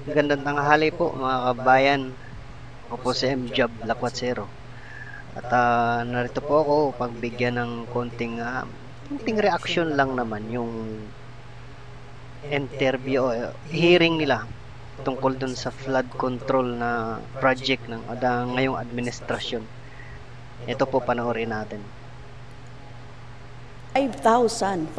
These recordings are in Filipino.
Magandang tanghali po mga kabayan. Ako po si M. Job Lakwat-Zero. At narito po ako pagbigyan ng konting reaction lang naman yung interview o hearing nila tungkol dun sa flood control na project ng ngayong administrasyon. Ito po panoorin natin. 5,521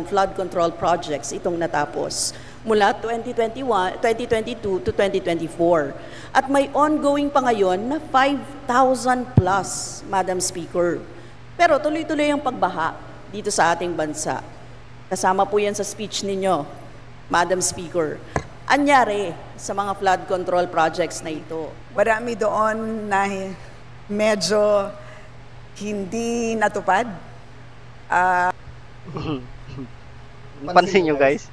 flood control projects itong natapos mula 2022 to 2024. At may ongoing pa ngayon na 5,000 plus, Madam Speaker. Pero tuloy-tuloy ang pagbaha dito sa ating bansa. Kasama po yan sa speech ninyo, Madam Speaker. Anyari sa mga flood control projects na ito? Marami doon na medyo hindi natupad. Pansin nyo guys,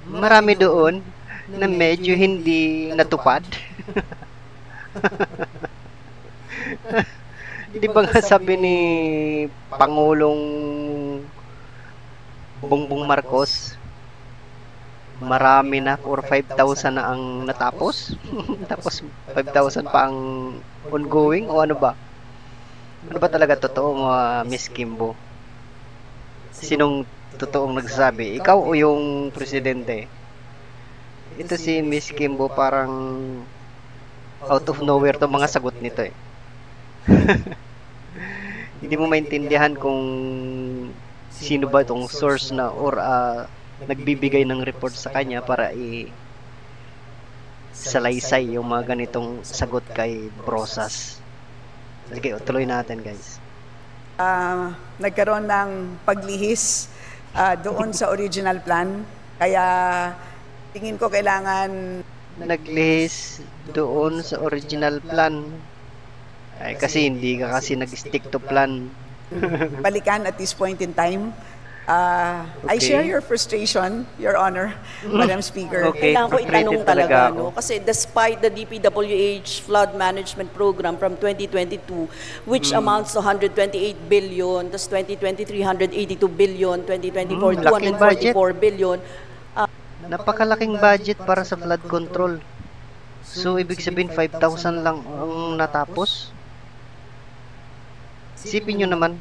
marami doon na medyo hindi natupad. Di ba nga sabi ni Pangulong Bongbong Marcos, marami na or 5,000 na ang natapos? Tapos 5,000 pa ang ongoing o ano ba? Ano ba talaga totoo mga Miss Kimbo? Sinong totoong nagsasabi? Ikaw o yung presidente? Ito si Miss Kimbo parang out of nowhere to mga sagot nito eh. Hindi mo maintindihan kung sino ba itong source na or nagbibigay ng report sa kanya para salaysay yung mga ganitong sagot kay Brosas. Sige, tuloy natin guys. Nagkaroon ng paglihis doon sa original plan. Kaya tingin ko kailangan naglihis doon sa original plan. Ay, kasi hindi ka kasi nag-stick to plan. balikan at this point in time. I Okay. share your frustration, Your Honor, Madam Speaker. Okay. Kailangan ko itanong frustrated talaga talaga, ako. no? Kasi despite the DPWH flood management program from 2022, which amounts to 128 billion, tas 2023, 182 billion, 2024, laking budget. 244 billion, Napakalaking budget para sa flood control. So, ibig sabihin 5,000 lang ang natapos. Isipin nyo naman,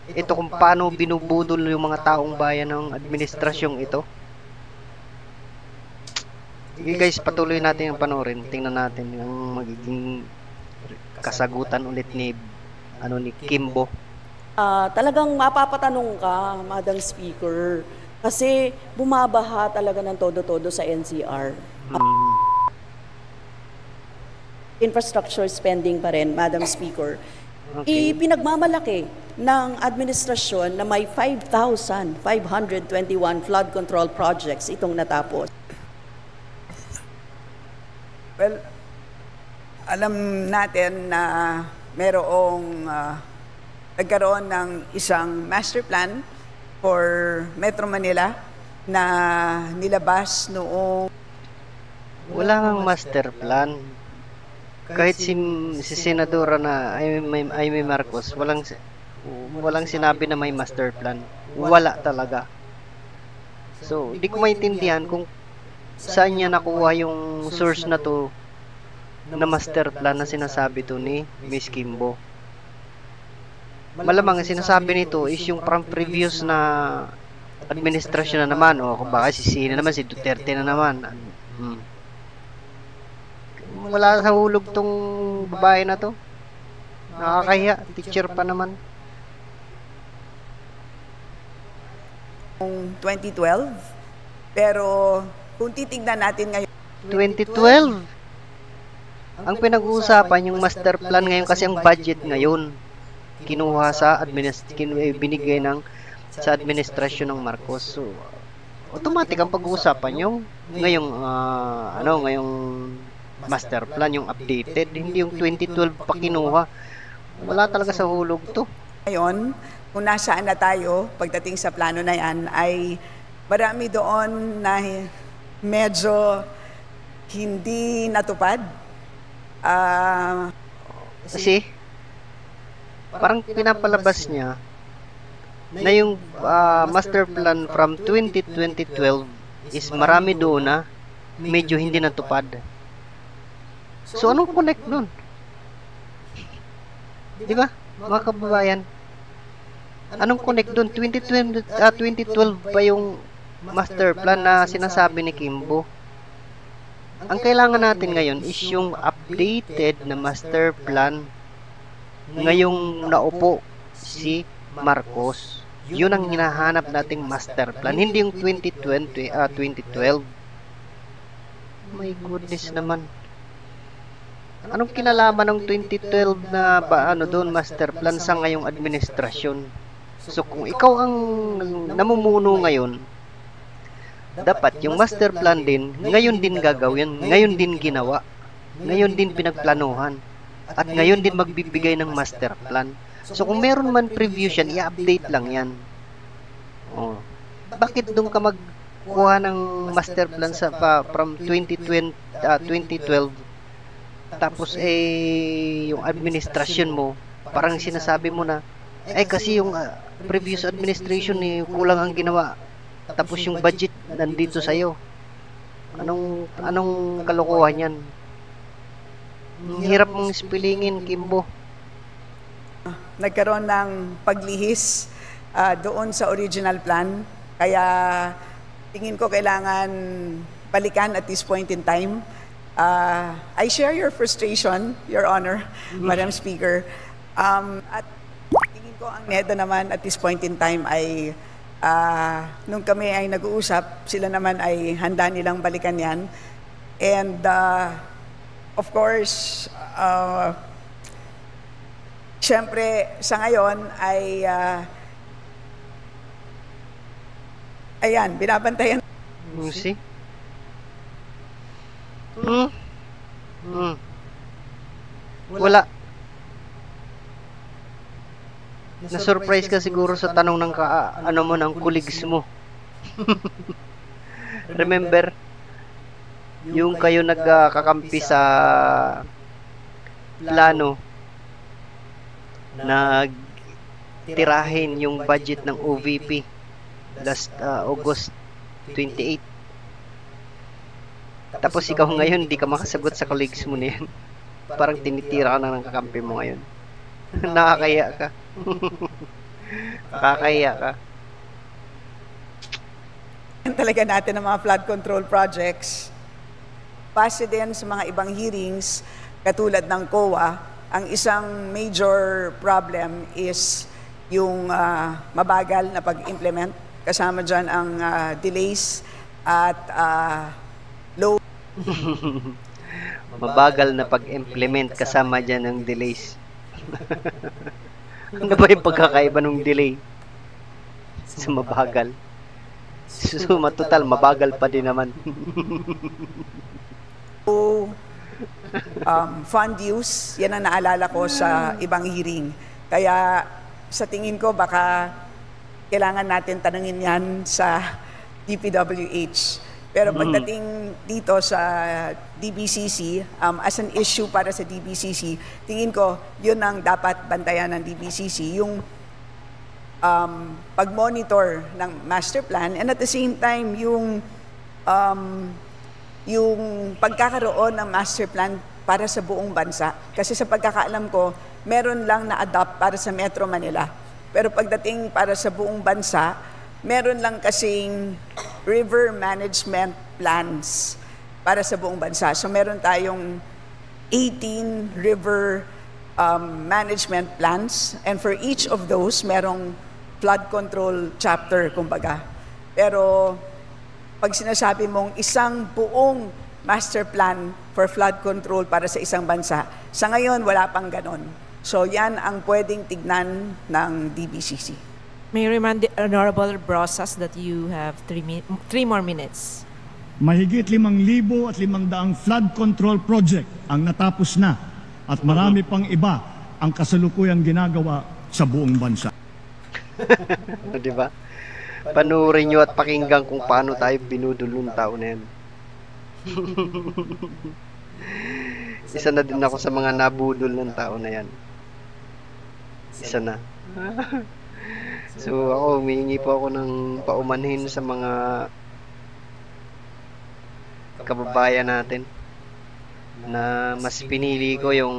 ito kung paano binubudol yung mga taong bayan ng administrasyong ito. Sige guys, patuloy natin ang panoorin. Tingnan natin yung magiging kasagutan ulit ni Kimbo. talagang mapapatanong ka, Madam Speaker, kasi bumabaha talaga ng todo-todo sa NCR. Infrastructure spending pa rin, Madam Speaker. Okay. Ipinagmamalaki ng administrasyon na may 5,521 flood control projects itong natapos. Well, alam natin na nagkaroon ng isang master plan for Metro Manila na nilabas noong Wala kang master plan. Kahit si Senadora na Amy Marcos, walang sinabi na may master plan. Wala talaga. So, hindi ko maintindihan kung saan niya nakuha yung source na to na master plan na sinasabi to ni Miss Kimbo. Malamang ang sinasabi nito is yung from previous na administrasyon na naman o kung baka si Duterte na naman. Wala sa hulog tong babae na to. Nakakahiya, teacher pa naman. 2012. Pero kung titignan natin ngayon, 2012. Ang pinag-uusapan yung master plan ngayon kasi ang budget ngayon kinuha sa binigay sa administrasyon ng Marcos. So, automatic ang pag-uusapan yung ngayong master plan, yung updated, hindi yung 2012 pa kinuha. Wala talaga sa hulog to. kung nasaan na tayo pagdating sa plano na yan, ay marami doon na medyo hindi natupad. Kasi parang pinapalabas niya na yung master plan from 2012 is marami doon na medyo hindi natupad. So, anong connect doon? Di ba, mga kababayan? Anong connect doon? 2012 pa yung master plan na sinasabi ni Kimbo. Ang kailangan natin ngayon is yung updated na master plan ngayong naupo si Marcos. Yun ang hinahanap nating master plan, hindi yung 2012. My goodness naman. Anong kinalaman ng 2012 na doon master plan sa ngayong administrasyon? So kung ikaw ang namumuno ngayon, dapat yung master plan din ngayon din gagawin, ngayon din ginawa, ngayon din pinagplanuhan, at ngayon din magbibigay ng master plan. So kung meron man previous yan, i-update lang yan. Oh. Bakit doon ka magkuha ng master plan from 2012 tapos yung administrasyon mo parang sinasabi mo na kasi yung previous administration kulang ang ginawa, tapos yung budget nandito sa iyo. Anong kalokohan yan? Hirap mong spellingin, Kimbo. Nagkaroon ng paglihis doon sa original plan, kaya tingin ko kailangan balikan at this point in time. I share your frustration, Your Honor, Madam Speaker. At tingin ko ang NEDA naman at this point in time ay nung kami ay nag-uusap, sila naman ay handa nilang balikan yan. And of course, syempre sa ngayon ay ayan, binabantayan. You see? Wala. Na-surprise ka siguro sa tanong ng ng colleagues mo. Remember, yung kayo nagkakampi sa plano nagtirahin yung budget ng OVP last August 28. Tapos ikaw ngayon hindi ka makasagot sa colleagues mo na yan. Parang tinitira ka na ng kakampi mo ngayon. Nakakaya ka. Nakakaya ka. Talaga natin ang mga flood control projects. Base din sa mga ibang hearings, katulad ng COA, ang isang major problem is yung mabagal na pag-implement. Kasama dyan ang delays at low. Mabagal na pag-implement, kasama dyan ang delays. Ano ba yung pagkakaiba ng delay sa mabagal? So, matotal, mabagal pa din naman. Fund use, yan ang naalala ko sa ibang hearing. Kaya sa tingin ko baka kailangan natin tanungin yan sa DPWH. Pero pagdating dito sa DBCC, as an issue para sa DBCC, tingin ko yun ang dapat bantayan ng DBCC, yung pag-monitor ng master plan, and at the same time yung pagkakaroon ng master plan para sa buong bansa. Kasi sa pagkakaalam ko, meron lang na-adopt para sa Metro Manila. Pero pagdating para sa buong bansa, meron lang kasing river management plans para sa buong bansa. So meron tayong 18 river management plans, and for each of those, merong flood control chapter, kumbaga. Pero pag sinasabi mong isang buong master plan for flood control para sa isang bansa, sa ngayon wala pang ganon. So yan ang pwedeng tignan ng DBCC. May I remind the Honorable Brosas that you have 3 more minutes. Mahigit 5,500 flood control project ang natapos na, at marami pang iba ang kasalukuyang ginagawa sa buong bansa. Di ba? Panurin nyo at pakinggan kung paano tayo binudol nung tao na yan. Isa na din ako sa mga nabudol ng tao na yan. Isa na. So ako, humihingi po ako ng paumanhin sa mga kababayan natin na mas pinili ko yung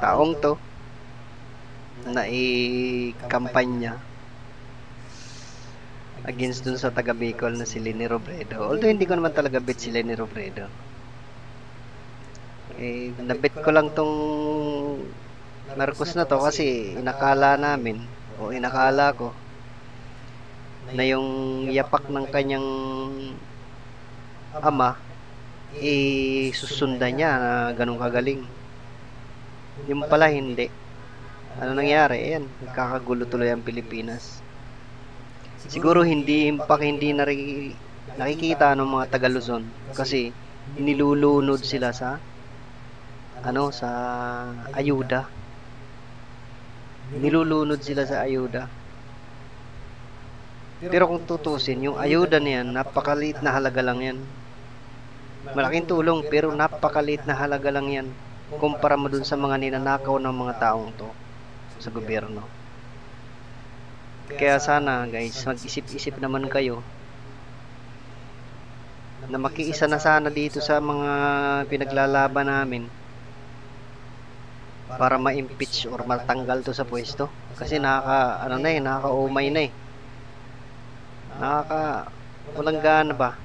taong to na i-kampanya against dun sa taga Bicol na si Leni Robredo. Although hindi ko naman talaga bet si Leni Robredo. Nabet ko lang tong Marcos na to kasi inakala namin o inakala ko na yung yapak ng kanyang ama susundan niya na ganun kagaling. Yung pala hindi. Ano nangyari? Ayan, nagkakagulo tuloy ang Pilipinas. Siguro hindi nakikita ng mga taga Luzon kasi nilulunod sila sa sa ayuda. Nilulunod sila sa ayuda. Pero kung tutusin, yung ayuda niyan, napakaliit na halaga lang yan. Malaking tulong, pero napakaliit na halaga lang yan. Kumpara mo dun sa mga ninanakaw ng mga taong to sa gobyerno. Kaya sana guys, mag-isip-isip naman kayo na makiisa na sana dito sa mga pinaglalaban namin para ma-impeach or matanggal to sa pwesto. Kasi nakaka-umay na eh. Walang gana ba?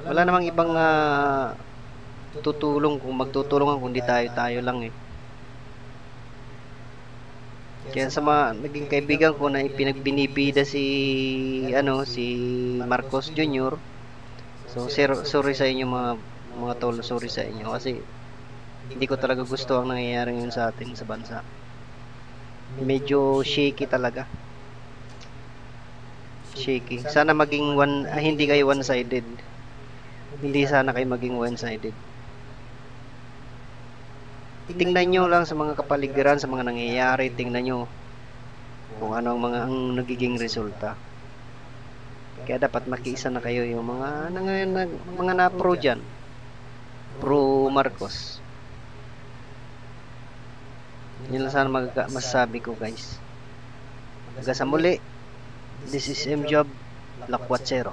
Wala namang ibang tutulong kung magtutulungan kundi tayo lang eh. Kaya sa mga naging kaibigan ko na ipinagbinibida si Marcos Jr. So sorry sa inyo mga tol, sorry sa inyo kasi hindi ko talaga gusto ang nangyayari ngayon sa atin sa bansa. Medyo shaky talaga. Shaky. Sana maging hindi kayo one-sided. Hindi sana kayo maging one-sided. Tingnan nyo lang sa mga kapaligiran, sa mga nangyayari, tingnan nyo kung ano ang nagiging resulta. Kaya dapat makiisa na kayo yung mga na-pro dyan. Pro Marcos. Yun lang sana masasabi ko guys. Hanggang sa muli, this is M. Job Lakwatsero.